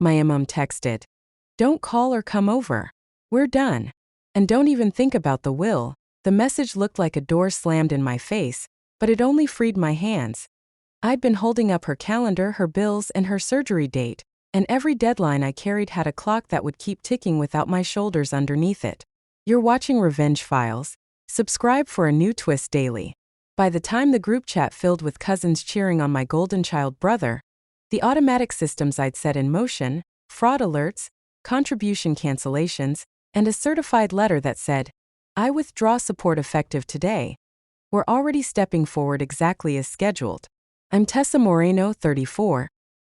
my mom texted. Don't call or come over. We're done. And don't even think about the will. The message looked like a door slammed in my face, but it only freed my hands. I'd been holding up her calendar, her bills, and her surgery date, and every deadline I carried had a clock that would keep ticking without my shoulders underneath it. You're watching Revenge Files. Subscribe for a new twist daily. By the time the group chat filled with cousins cheering on my golden child brother, the automatic systems I'd set in motion, fraud alerts, contribution cancellations, and a certified letter that said, "I withdraw support effective today," were already stepping forward exactly as scheduled. I'm Tessa Moreno, 34,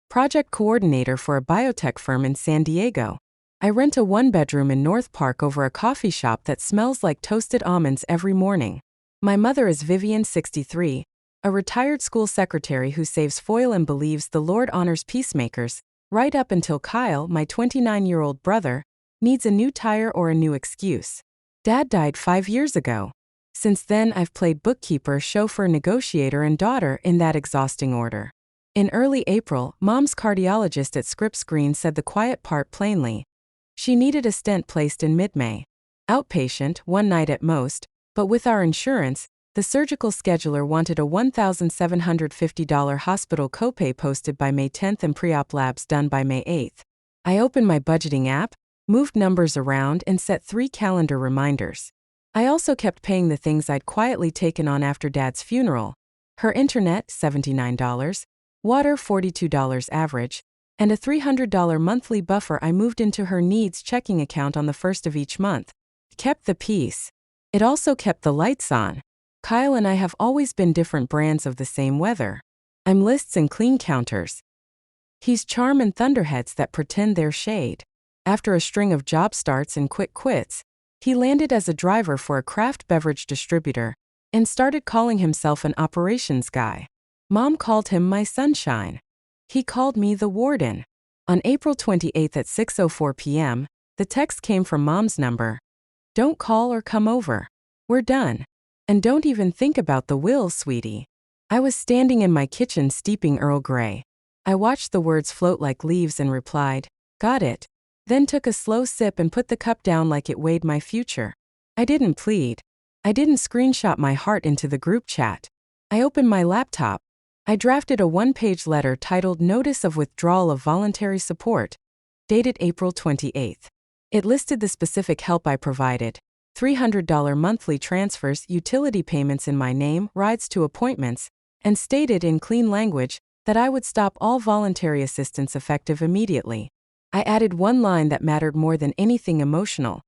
project coordinator for a biotech firm in San Diego. I rent a one-bedroom in North Park over a coffee shop that smells like toasted almonds every morning. My mother is Vivian, 63, a retired school secretary who saves foil and believes the Lord honors peacemakers, right up until Kyle, my 29-year-old brother, needs a new tire or a new excuse. Dad died 5 years ago. Since then, I've played bookkeeper, chauffeur, negotiator, and daughter in that exhausting order. In early April, Mom's cardiologist at Scripps Green said the quiet part plainly. She needed a stent placed in mid-May. Outpatient, 1 night at most, but with our insurance, the surgical scheduler wanted a $1,750 hospital copay posted by May 10th and pre-op labs done by May 8th. I opened my budgeting app, moved numbers around, and set 3 calendar reminders. I also kept paying the things I'd quietly taken on after Dad's funeral. Her internet, $79, water, $42 average, and a $300 monthly buffer I moved into her needs checking account on the 1st of each month. Kept the peace. It also kept the lights on. Kyle and I have always been different brands of the same weather. I'm lists and clean counters. He's charm and thunderheads that pretend they're shade. After a string of job starts and quick quits, he landed as a driver for a craft beverage distributor and started calling himself an operations guy. Mom called him my sunshine. He called me the warden. On April 28th at 6:04 p.m., the text came from Mom's number. Don't call or come over. We're done. And don't even think about the will, sweetie. I was standing in my kitchen steeping Earl Grey. I watched the words float like leaves and replied, "Got it." Then took a slow sip and put the cup down like it weighed my future. I didn't plead. I didn't screenshot my heart into the group chat. I opened my laptop. I drafted a 1-page letter titled Notice of Withdrawal of Voluntary Support, dated April 28th. It listed the specific help I provided: $300 monthly transfers, utility payments in my name, rides to appointments, and stated in clean language that I would stop all voluntary assistance effective immediately. I added one line that mattered more than anything emotional.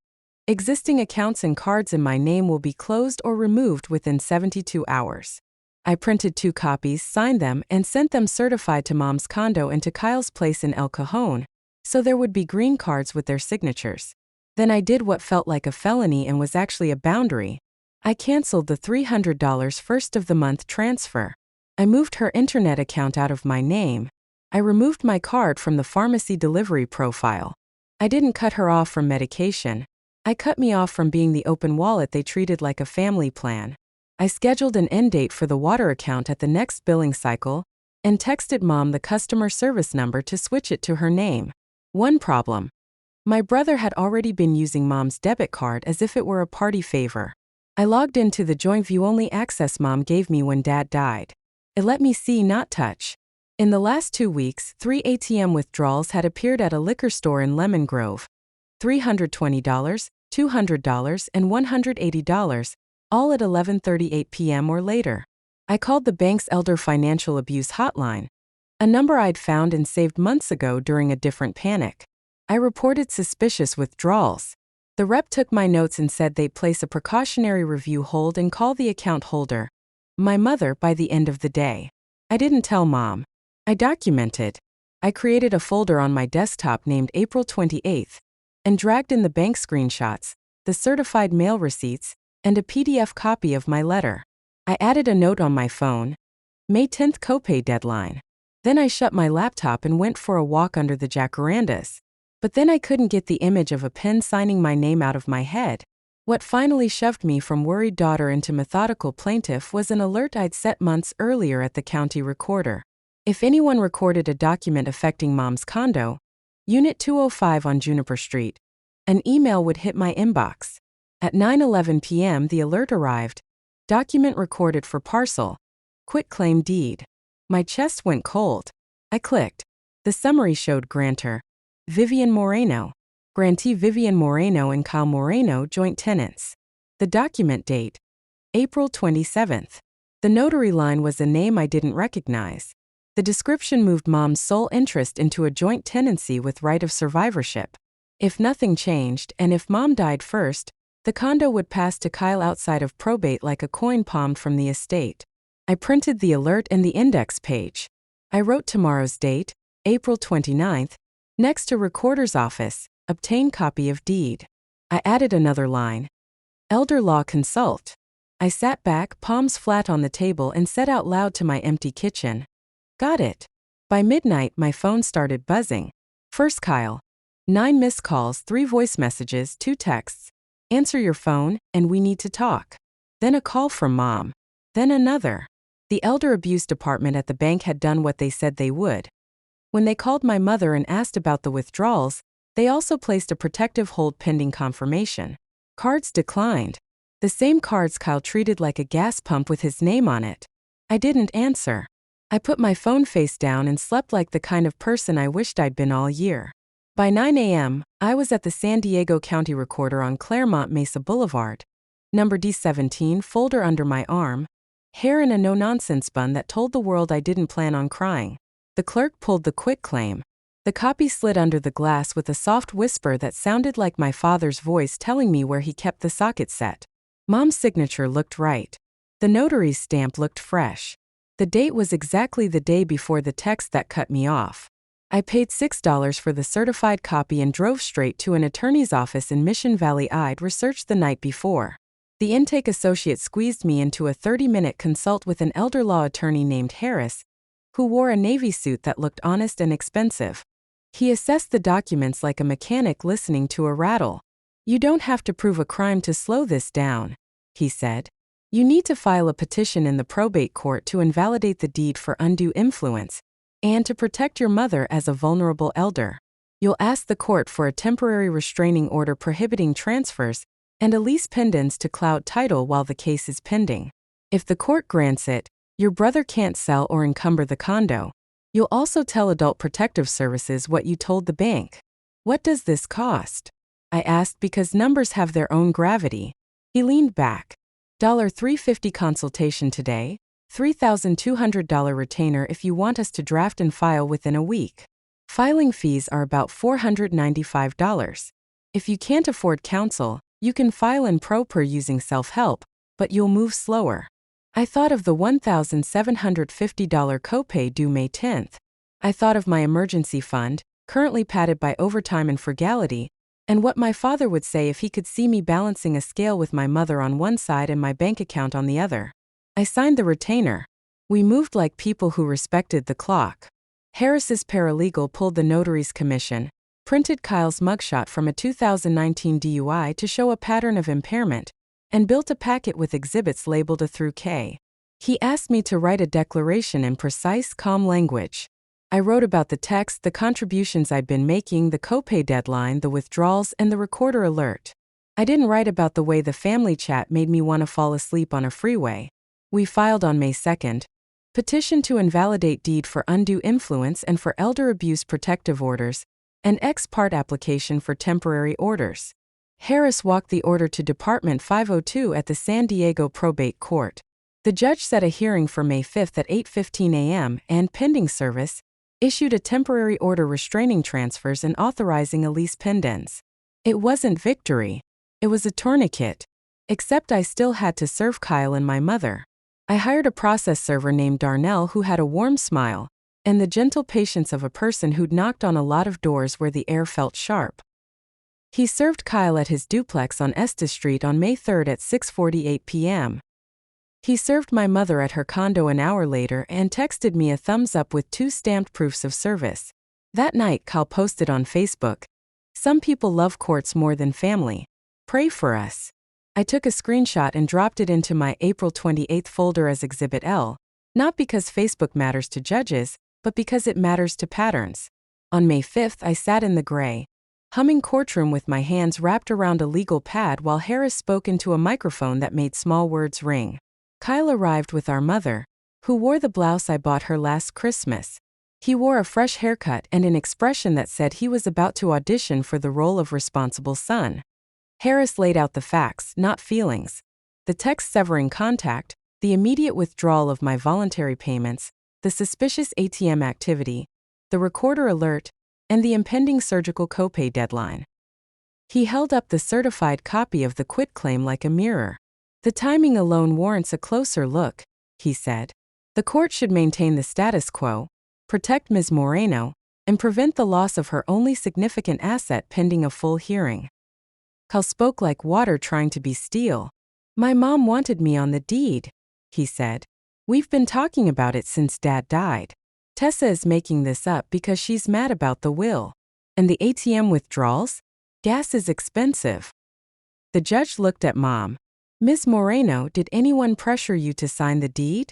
Existing accounts and cards in my name will be closed or removed within 72 hours. I printed 2 copies, signed them, and sent them certified to Mom's condo and to Kyle's place in El Cajon, so there would be green cards with their signatures. Then I did what felt like a felony and was actually a boundary. I canceled the $300 first of the month transfer. I moved her internet account out of my name. I removed my card from the pharmacy delivery profile. I didn't cut her off from medication. I cut me off from being the open wallet they treated like a family plan. I scheduled an end date for the water account at the next billing cycle and texted Mom the customer service number to switch it to her name. One problem. My brother had already been using Mom's debit card as if it were a party favor. I logged into the joint view-only access Mom gave me when Dad died. It let me see, not touch. In the last 2 weeks, 3 ATM withdrawals had appeared at a liquor store in Lemon Grove. $320, $200, and $180, all at 11:38 p.m. or later. I called the bank's Elder Financial Abuse Hotline, a number I'd found and saved months ago during a different panic. I reported suspicious withdrawals. The rep took my notes and said they'd place a precautionary review hold and call the account holder, my mother, by the end of the day. I didn't tell Mom. I documented. I created a folder on my desktop named April 28th and dragged in the bank screenshots, the certified mail receipts, and a PDF copy of my letter. I added a note on my phone, May 10th copay deadline. Then I shut my laptop and went for a walk under the jacarandas. But then I couldn't get the image of a pen signing my name out of my head. What finally shoved me from worried daughter into methodical plaintiff was an alert I'd set months earlier at the county recorder. If anyone recorded a document affecting Mom's condo, Unit 205 on Juniper Street. An email would hit my inbox. At 9:11 p.m. the alert arrived. Document recorded for parcel. Quitclaim deed. My chest went cold. I clicked. The summary showed grantor Vivian Moreno. Grantee Vivian Moreno and Kyle Moreno, joint tenants. The document date April 27th. The notary line was a name I didn't recognize. The description moved Mom's sole interest into a joint tenancy with right of survivorship. If nothing changed, and if Mom died first, the condo would pass to Kyle outside of probate like a coin palmed from the estate. I printed the alert and the index page. I wrote tomorrow's date, April 29th, next to recorder's office, obtain copy of deed. I added another line. Elder law consult. I sat back, palms flat on the table, and said out loud to my empty kitchen, got it. By midnight, my phone started buzzing. First Kyle. 9 missed calls, 3 voice messages, 2 texts. Answer your phone, and we need to talk. Then a call from Mom. Then another. The elder abuse department at the bank had done what they said they would. When they called my mother and asked about the withdrawals, they also placed a protective hold pending confirmation. Cards declined. The same cards Kyle treated like a gas pump with his name on it. I didn't answer. I put my phone face down and slept like the kind of person I wished I'd been all year. By 9 a.m., I was at the San Diego County Recorder on Claremont Mesa Boulevard. Number D17 folder under my arm. Hair in a no-nonsense bun that told the world I didn't plan on crying. The clerk pulled the quitclaim. The copy slid under the glass with a soft whisper that sounded like my father's voice telling me where he kept the socket set. Mom's signature looked right. The notary's stamp looked fresh. The date was exactly the day before the text that cut me off. I paid $6 for the certified copy and drove straight to an attorney's office in Mission Valley. I'd researched the night before. The intake associate squeezed me into a 30-minute consult with an elder law attorney named Harris, who wore a navy suit that looked honest and expensive. He assessed the documents like a mechanic listening to a rattle. You don't have to prove a crime to slow this down, he said. You need to file a petition in the probate court to invalidate the deed for undue influence, and to protect your mother as a vulnerable elder. You'll ask the court for a temporary restraining order prohibiting transfers and a lease pendants to cloud title while the case is pending. If the court grants it, your brother can't sell or encumber the condo. You'll also tell Adult Protective Services what you told the bank. What does this cost? I asked because numbers have their own gravity. He leaned back. $350 consultation today, $3,200 retainer if you want us to draft and file within a week. Filing fees are about $495. If you can't afford counsel, you can file in pro per using self-help, but you'll move slower. I thought of the $1,750 copay due May 10th. I thought of my emergency fund, currently padded by overtime and frugality, and what my father would say if he could see me balancing a scale with my mother on one side and my bank account on the other. I signed the retainer. We moved like people who respected the clock. Harris's paralegal pulled the notary's commission, printed Kyle's mugshot from a 2019 DUI to show a pattern of impairment, and built a packet with exhibits labeled A through K. He asked me to write a declaration in precise, calm language. I wrote about the text, the contributions I'd been making, the copay deadline, the withdrawals, and the recorder alert. I didn't write about the way the family chat made me want to fall asleep on a freeway. We filed on May 2nd. Petition to invalidate deed for undue influence and for elder abuse protective orders, and ex parte application for temporary orders. Harris walked the order to Department 502 at the San Diego Probate Court. The judge set a hearing for May 5th at 8:15 a.m. and, pending service, issued a temporary order restraining transfers and authorizing a lease pendants. It wasn't victory. It was a tourniquet. Except I still had to serve Kyle and my mother. I hired a process server named Darnell who had a warm smile and the gentle patience of a person who'd knocked on a lot of doors where the air felt sharp. He served Kyle at his duplex on Estes Street on May 3rd at 6:48 p.m. He served my mother at her condo an hour later and texted me a thumbs up with 2 stamped proofs of service. That night, Kyle posted on Facebook, "Some people love courts more than family. Pray for us." I took a screenshot and dropped it into my April 28th folder as Exhibit L, not because Facebook matters to judges, but because it matters to patterns. On May 5th, I sat in the gray, humming courtroom with my hands wrapped around a legal pad while Harris spoke into a microphone that made small words ring. Kyle arrived with our mother, who wore the blouse I bought her last Christmas. He wore a fresh haircut and an expression that said he was about to audition for the role of responsible son. Harris laid out the facts, not feelings. The text severing contact, the immediate withdrawal of my voluntary payments, the suspicious ATM activity, the recorder alert, and the impending surgical copay deadline. He held up the certified copy of the quitclaim like a mirror. The timing alone warrants a closer look, he said. The court should maintain the status quo, protect Ms. Moreno, and prevent the loss of her only significant asset pending a full hearing. Kyle spoke like water trying to be steel. My mom wanted me on the deed, he said. We've been talking about it since Dad died. Tessa is making this up because she's mad about the will. And the ATM withdrawals? Gas is expensive. The judge looked at Mom. Ms. Moreno, did anyone pressure you to sign the deed?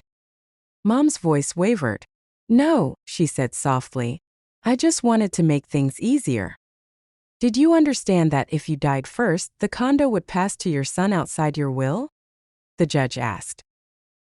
Mom's voice wavered. No, she said softly. I just wanted to make things easier. Did you understand that if you died first, the condo would pass to your son outside your will? The judge asked.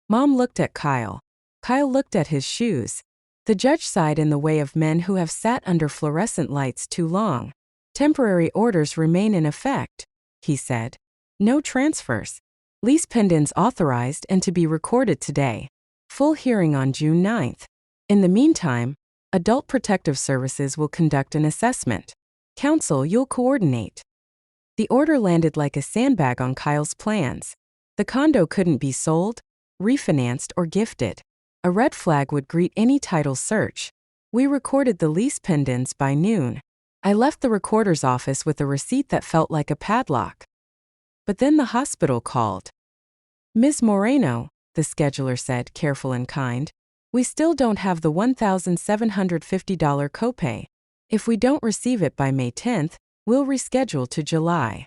Mom looked at Kyle. Kyle looked at his shoes. The judge sighed in the way of men who have sat under fluorescent lights too long. Temporary orders remain in effect, he said. No transfers. Lease pendants authorized and to be recorded today. Full hearing on June 9th. In the meantime, Adult Protective Services will conduct an assessment. Counsel, you'll coordinate. The order landed like a sandbag on Kyle's plans. The condo couldn't be sold, refinanced, or gifted. A red flag would greet any title search. We recorded the lease pendants by noon. I left the recorder's office with a receipt that felt like a padlock. But then the hospital called. Ms. Moreno, the scheduler said, careful and kind, we still don't have the $1,750 copay. If we don't receive it by May 10th, we'll reschedule to July.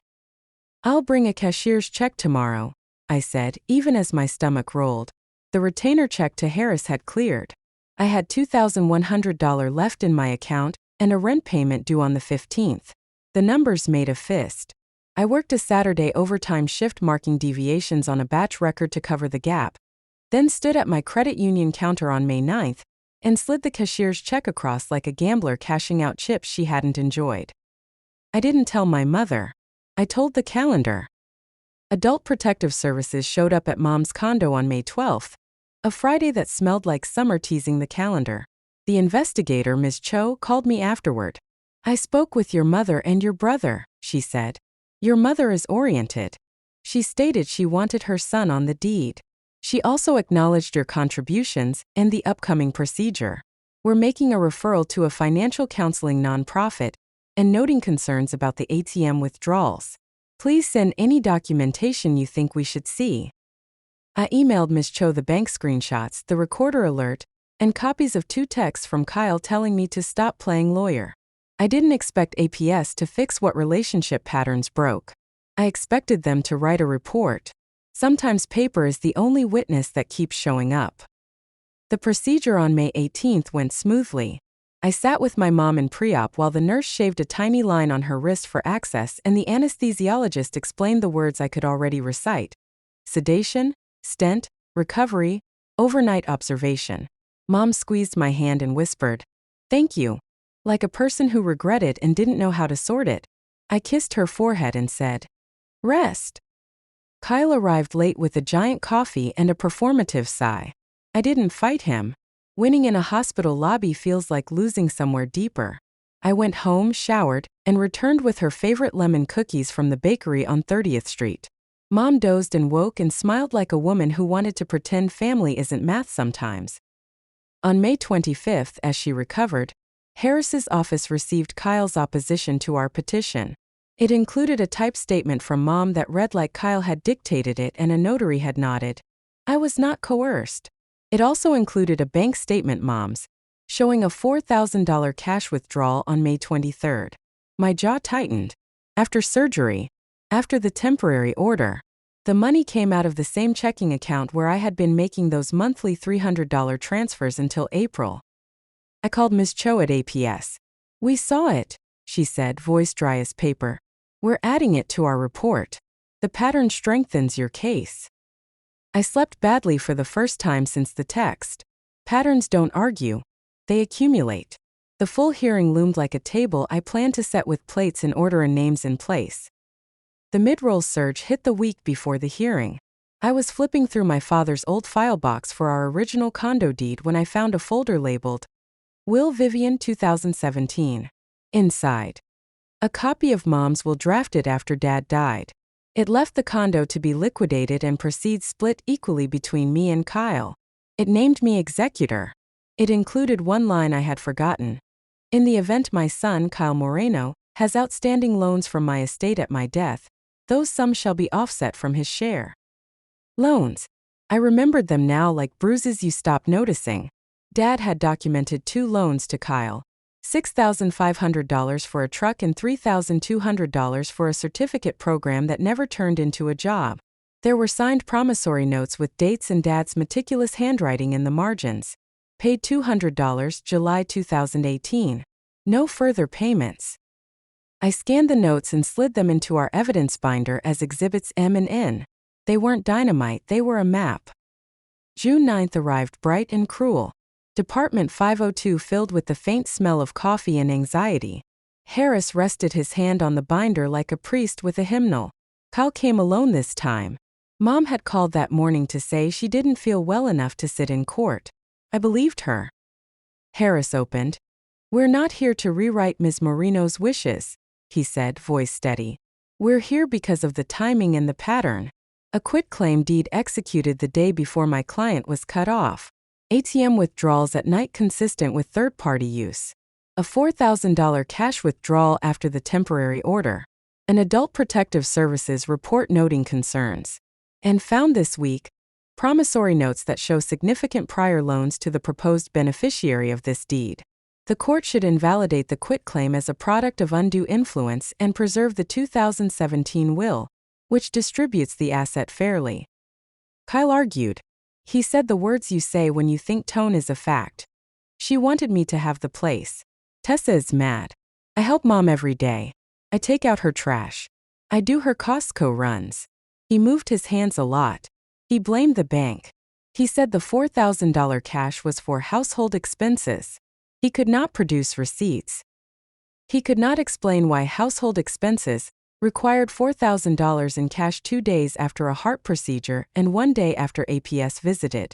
I'll bring a cashier's check tomorrow, I said, even as my stomach rolled. The retainer check to Harris had cleared. I had $2,100 left in my account and a rent payment due on the 15th. The numbers made a fist. I worked a Saturday overtime shift marking deviations on a batch record to cover the gap, then stood at my credit union counter on May 9th and slid the cashier's check across like a gambler cashing out chips she hadn't enjoyed. I didn't tell my mother. I told the calendar. Adult Protective Services showed up at Mom's condo on May 12th, a Friday that smelled like summer, teasing the calendar. The investigator, Ms. Cho, called me afterward. I spoke with your mother and your brother, she said. Your mother is oriented. She stated she wanted her son on the deed. She also acknowledged your contributions and the upcoming procedure. We're making a referral to a financial counseling nonprofit and noting concerns about the ATM withdrawals. Please send any documentation you think we should see. I emailed Ms. Cho the bank screenshots, the recorder alert, and copies of 2 texts from Kyle telling me to stop playing lawyer. I didn't expect APS to fix what relationship patterns broke. I expected them to write a report. Sometimes paper is the only witness that keeps showing up. The procedure on May 18th went smoothly. I sat with my mom in pre-op while the nurse shaved a tiny line on her wrist for access and the anesthesiologist explained the words I could already recite. Sedation, stent, recovery, overnight observation. Mom squeezed my hand and whispered, "Thank you," like a person who regretted and didn't know how to sort it. I kissed her forehead and said, "Rest." Kyle arrived late with a giant coffee and a performative sigh. I didn't fight him. Winning in a hospital lobby feels like losing somewhere deeper. I went home, showered, and returned with her favorite lemon cookies from the bakery on 30th Street. Mom dozed and woke and smiled like a woman who wanted to pretend family isn't math sometimes. On May 25th, as she recovered, Harris's office received Kyle's opposition to our petition. It included a typed statement from Mom that read like Kyle had dictated it and a notary had nodded. I was not coerced. It also included a bank statement Mom's, showing a $4,000 cash withdrawal on May 23rd. My jaw tightened. After surgery, after the temporary order, the money came out of the same checking account where I had been making those monthly $300 transfers until April. I called Ms. Cho at APS. We saw it, she said, voice dry as paper. We're adding it to our report. The pattern strengthens your case. I slept badly for the first time since the text. Patterns don't argue. They accumulate. The full hearing loomed like a table I planned to set with plates in order and names in place. The mid-roll surge hit the week before the hearing. I was flipping through my father's old file box for our original condo deed when I found a folder labeled Will Vivian 2017. Inside. A copy of Mom's will drafted after Dad died. It left the condo to be liquidated and proceeds split equally between me and Kyle. It named me executor. It included one line I had forgotten. In the event my son, Kyle Moreno, has outstanding loans from my estate at my death, those sums shall be offset from his share. Loans. I remembered them now like bruises you stop noticing. Dad had documented 2 loans to Kyle. $6,500 for a truck and $3,200 for a certificate program that never turned into a job. There were signed promissory notes with dates and Dad's meticulous handwriting in the margins. Paid $200 July 2018. No further payments. I scanned the notes and slid them into our evidence binder as Exhibits M and N. They weren't dynamite, they were a map. June 9th arrived bright and cruel. Department 502 filled with the faint smell of coffee and anxiety. Harris rested his hand on the binder like a priest with a hymnal. Kyle came alone this time. Mom had called that morning to say she didn't feel well enough to sit in court. I believed her. Harris opened. We're not here to rewrite Ms. Moreno's wishes, he said, voice steady. We're here because of the timing and the pattern. A quitclaim deed executed the day before my client was cut off. ATM withdrawals at night consistent with third-party use. A $4,000 cash withdrawal after the temporary order. An Adult Protective Services report noting concerns. And found this week, promissory notes that show significant prior loans to the proposed beneficiary of this deed. The court should invalidate the quitclaim as a product of undue influence and preserve the 2017 will, which distributes the asset fairly. Kyle argued. He said the words you say when you think tone is a fact. She wanted me to have the place. Tessa is mad. I help Mom every day. I take out her trash. I do her Costco runs. He moved his hands a lot. He blamed the bank. He said the $4,000 cash was for household expenses. He could not produce receipts. He could not explain why household expenses required $4,000 in cash 2 days after a heart procedure and 1 day after APS visited.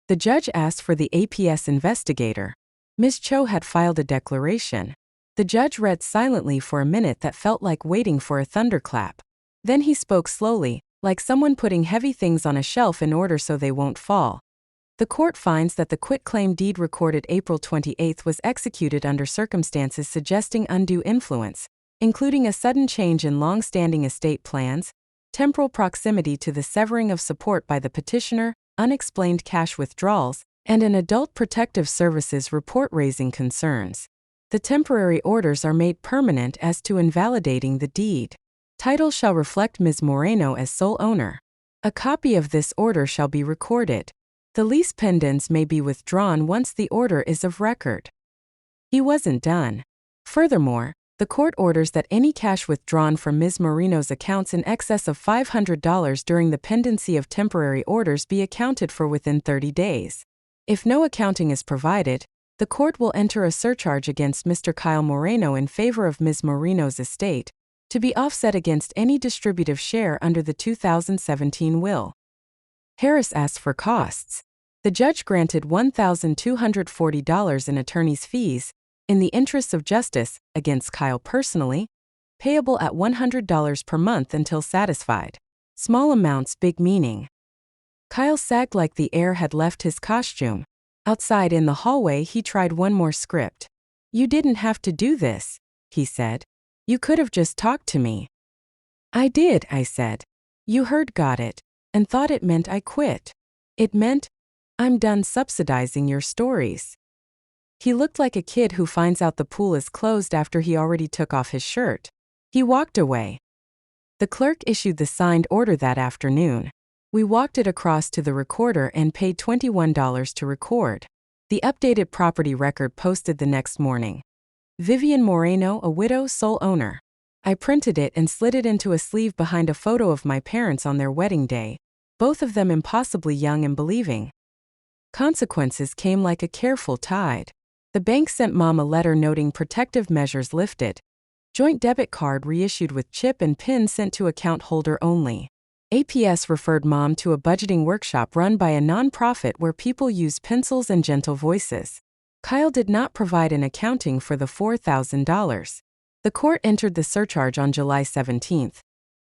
The judge asked for the APS investigator. Ms. Cho had filed a declaration. The judge read silently for a minute that felt like waiting for a thunderclap. Then he spoke slowly, like someone putting heavy things on a shelf in order so they won't fall. The court finds that the quitclaim deed recorded April 28 was executed under circumstances suggesting undue influence, including a sudden change in long-standing estate plans, temporal proximity to the severing of support by the petitioner, unexplained cash withdrawals, and an Adult Protective Services report raising concerns. The temporary orders are made permanent as to invalidating the deed. Title shall reflect Ms. Moreno as sole owner. A copy of this order shall be recorded. The lease pendants may be withdrawn once the order is of record. He wasn't done. Furthermore, the court orders that any cash withdrawn from Ms. Moreno's accounts in excess of $500 during the pendency of temporary orders be accounted for within 30 days. If no accounting is provided, the court will enter a surcharge against Mr. Kyle Moreno in favor of Ms. Moreno's estate, to be offset against any distributive share under the 2017 will. Harris asked for costs. The judge granted $1,240 in attorney's fees, in the interests of justice, against Kyle personally, payable at $100 per month until satisfied. Small amounts, big meaning. Kyle sagged like the air had left his costume. Outside in the hallway he tried one more script. You didn't have to do this, he said. You could have just talked to me. I did, I said. You heard, got it, and thought it meant I quit. It meant, I'm done subsidizing your stories. He looked like a kid who finds out the pool is closed after he already took off his shirt. He walked away. The clerk issued the signed order that afternoon. We walked it across to the recorder and paid $21 to record. The updated property record posted the next morning. Vivian Moreno, a widow, sole owner. I printed it and slid it into a sleeve behind a photo of my parents on their wedding day, both of them impossibly young and believing. Consequences came like a careful tide. The bank sent Mom a letter noting protective measures lifted. Joint debit card reissued with chip and PIN sent to account holder only. APS referred Mom to a budgeting workshop run by a non-profit where people use pencils and gentle voices. Kyle did not provide an accounting for the $4,000. The court entered the surcharge on July 17.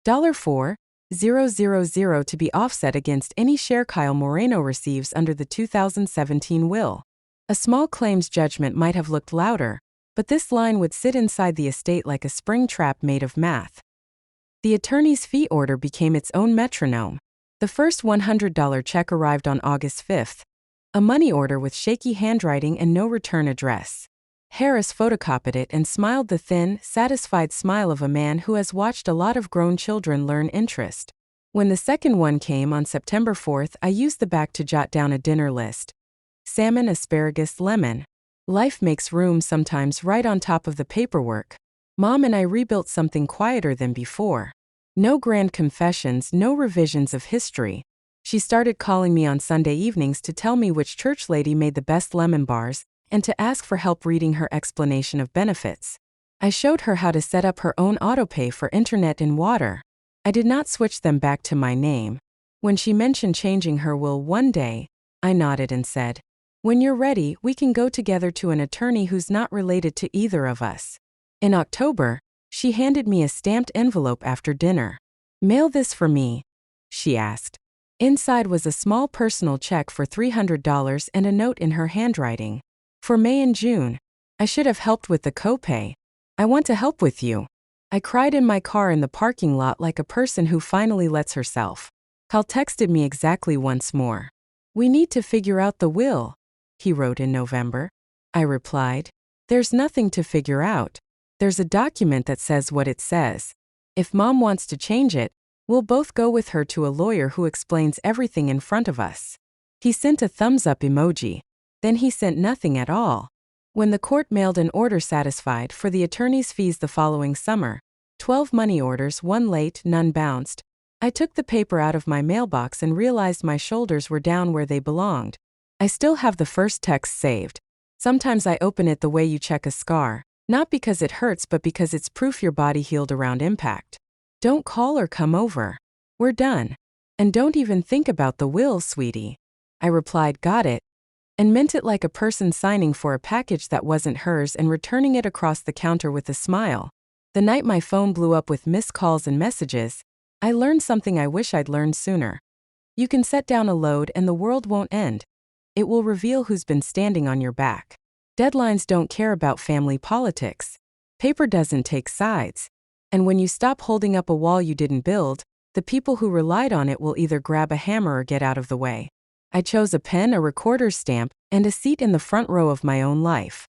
$4,000 to be offset against any share Kyle Moreno receives under the 2017 will. A small claims judgment might have looked louder, but this line would sit inside the estate like a spring trap made of math. The attorney's fee order became its own metronome. The first $100 check arrived on August 5. A money order with shaky handwriting and no return address. Harris photocopied it and smiled the thin, satisfied smile of a man who has watched a lot of grown children learn interest. When the second one came on September 4, I used the back to jot down a dinner list. Salmon, asparagus, lemon. Life makes room sometimes right on top of the paperwork. Mom and I rebuilt something quieter than before. No grand confessions, no revisions of history. She started calling me on Sunday evenings to tell me which church lady made the best lemon bars, and to ask for help reading her explanation of benefits. I showed her how to set up her own autopay for internet and water. I did not switch them back to my name. When she mentioned changing her will one day, I nodded and said, "When you're ready, we can go together to an attorney who's not related to either of us." In October, she handed me a stamped envelope after dinner. "Mail this for me," she asked. Inside was a small personal check for $300 and a note in her handwriting. "For May and June. I should have helped with the copay. I want to help with you." I cried in my car in the parking lot like a person who finally lets herself. Kyle texted me exactly once more. "We need to figure out the will," he wrote in November. I replied, "There's nothing to figure out. There's a document that says what it says. If Mom wants to change it, we'll both go with her to a lawyer who explains everything in front of us." He sent a thumbs up emoji. Then he sent nothing at all. When the court mailed an order satisfied for the attorney's fees the following summer, 12 money orders, 1 late, none bounced, I took the paper out of my mailbox and realized my shoulders were down where they belonged. I still have the first text saved. Sometimes I open it the way you check a scar, not because it hurts but because it's proof your body healed around impact. "Don't call or come over. We're done. And don't even think about the will, sweetie." I replied, "Got it," and meant it like a person signing for a package that wasn't hers and returning it across the counter with a smile. The night my phone blew up with missed calls and messages, I learned something I wish I'd learned sooner. You can set down a load and the world won't end. It will reveal who's been standing on your back. Deadlines don't care about family politics. Paper doesn't take sides. And when you stop holding up a wall you didn't build, the people who relied on it will either grab a hammer or get out of the way. I chose a pen, a recorder's stamp, and a seat in the front row of my own life.